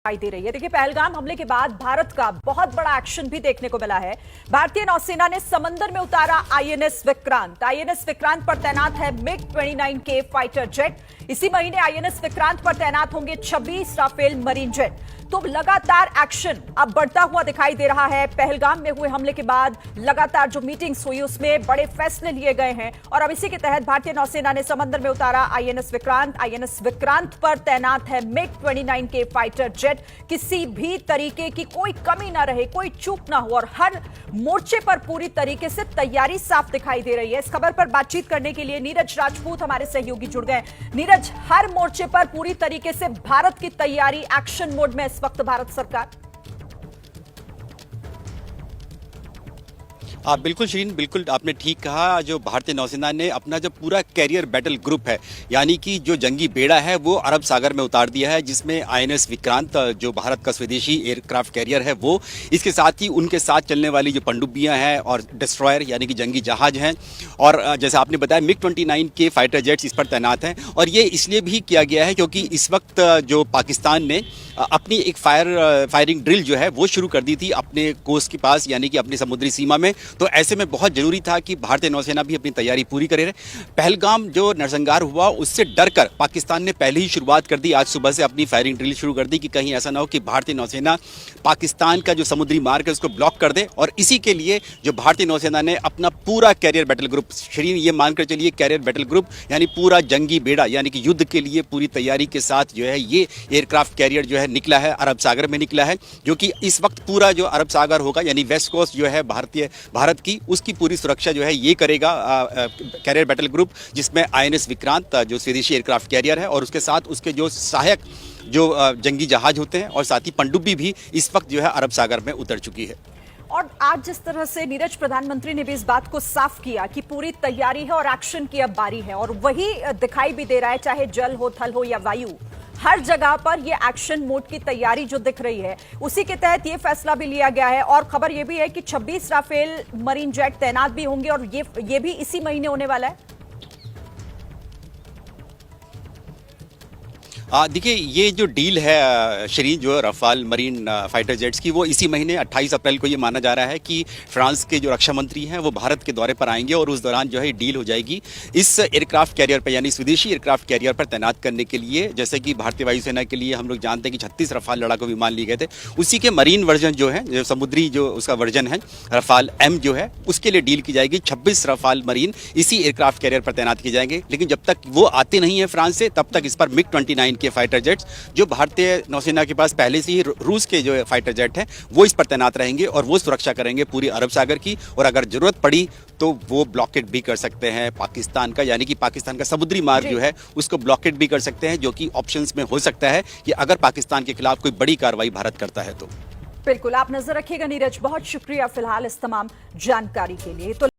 दिखाई दे रही है। देखिए, पहलगाम हमले के बाद भारत का बहुत बड़ा एक्शन भी देखने को मिला है। भारतीय नौसेना ने समंदर में उतारा आईएनएस विक्रांत। आईएनएस विक्रांत पर तैनात है मिग-29 के फाइटर जेट। इसी महीने आईएनएस विक्रांत पर तैनात होंगे 26 राफेल मरीन जेट। तो लगातार एक्शन अब बढ़ता हुआ दिखाई दे रहा है। पहलगाम में हुए हमले के बाद लगातार जो मीटिंग्स हुई उसमें बड़े फैसले लिए गए हैं और अब इसी के तहत भारतीय नौसेना ने समंदर में उतारा आईएनएस विक्रांत। आईएनएस विक्रांत पर तैनात है मिग-29 के फाइटर जेट। किसी भी तरीके की कोई कमी ना रहे, कोई चूक ना हो और हर मोर्चे पर पूरी तरीके से तैयारी साफ दिखाई दे रही है। इस खबर पर बातचीत करने के लिए नीरज राजपूत हमारे सहयोगी जुड़ गए। नीरज, हर मोर्चे पर पूरी तरीके से भारत की तैयारी, एक्शन मोड में इस वक्त भारत सरकार। बिल्कुल श्रीन, बिल्कुल आपने ठीक कहा। जो भारतीय नौसेना ने अपना जो पूरा कैरियर बैटल ग्रुप है, यानी कि जो जंगी बेड़ा है, वो अरब सागर में उतार दिया है, जिसमें आईएनएस विक्रांत जो भारत का स्वदेशी एयरक्राफ्ट कैरियर है वो, इसके साथ ही उनके साथ चलने वाली जो पनडुब्बियां हैं और डिस्ट्रॉयर यानी कि जंगी जहाज हैं, और जैसा आपने बताया मिग-29 के फाइटर जेट्स इस पर तैनात हैं। और ये इसलिए भी किया गया है क्योंकि इस वक्त जो पाकिस्तान ने अपनी एक फायरिंग ड्रिल जो है वो शुरू कर दी थी अपने कोस्ट के पास, यानी कि अपनी समुद्री सीमा में। तो ऐसे में बहुत जरूरी था कि भारतीय नौसेना भी अपनी तैयारी पूरी करे। पहलगाम जो नरसंहार हुआ उससे डरकर पाकिस्तान ने पहले ही शुरुआत कर दी, आज सुबह से अपनी फायरिंग ड्रिल शुरू कर दी कि कहीं ऐसा ना हो कि भारतीय नौसेना पाकिस्तान का जो समुद्री मार्ग है उसको ब्लॉक कर दे। और इसी के लिए जो भारतीय नौसेना ने अपना पूरा कैरियर बैटल ग्रुप, श्रीन ये मानकर चलिए कैरियर बैटल ग्रुप यानी पूरा जंगी बेड़ा, यानी कि युद्ध के लिए पूरी तैयारी के साथ जो है ये एयरक्राफ्ट कैरियर जो है निकला है, अरब सागर में निकला है, जो कि इस वक्त पूरा जो अरब सागर होगा यानी वेस्ट कोस्ट जो है भारत की, उसकी पूरी सुरक्षा जो है ये करेगा कैरियर बैटल ग्रुप, जिसमें आईएनएस विक्रांत जो स्वदेशी एयरक्राफ्ट कैरियर है और उसके साथ उसके जो सहायक जो जंगी जहाज होते हैं और साथ ही पनडुब्बी भी इस वक्त जो है अरब सागर में उतर चुकी है। और आज जिस तरह से नीरज, प्रधानमंत्री ने भी इस बात को साफ किया कि पूरी तैयारी है और एक्शन की अब बारी है, और वही दिखाई भी दे रहा है, चाहे जल हो, थल हो या वायु, हर जगह पर ये एक्शन मोड की तैयारी जो दिख रही है, उसी के तहत ये फैसला भी लिया गया है। और खबर ये भी है कि 26 राफेल मरीन जेट तैनात भी होंगे और ये भी इसी महीने होने वाला है। देखिए, ये जो डील है श्रीन, जो रफाल मरीन फाइटर जेट्स की, वो इसी महीने 28 अप्रैल को ये माना जा रहा है कि फ्रांस के जो रक्षा मंत्री हैं वो भारत के दौरे पर आएंगे और उस दौरान जो है डील हो जाएगी इस एयरक्राफ्ट कैरियर पर, यानी स्वदेशी एयरक्राफ्ट कैरियर पर तैनात करने के लिए। जैसे कि भारतीय वायुसेना के लिए हम लोग जानते हैं कि 36 रफाल लड़ाकू विमान लिए गए थे, उसी के मरीन वर्जन जो है, जो समुद्री जो उसका वर्जन है रफाल एम जो है, उसके लिए डील की जाएगी। 26 रफाल मरीन इसी एयरक्राफ्ट कैरियर पर तैनात किए जाएंगे। लेकिन जब तक वो आते नहीं है फ्रांस से, तब तक इस पर मिग-29 के फाइटर जेट्स जो भारतीय नौसेना के पास पहले से ही रूस के जो फाइटर जेट हैं वो इस पर तैनात रहेंगे और वो सुरक्षा करेंगे पूरी अरब सागर की। और अगर जरूरत पड़ी तो वो ब्लॉकेट भी कर सकते हैं पाकिस्तान का, यानी कि पाकिस्तान का समुद्री मार्ग जो है उसको ब्लॉकेट भी कर सकते हैं, जो कि ऑप्शंस में हो सकता है कि अगर पाकिस्तान के खिलाफ कोई बड़ी कार्रवाई भारत करता है तो। बिल्कुल, आप नजर रखिएगा नीरज, बहुत शुक्रिया फिलहाल इस तमाम जानकारी के लिए। तो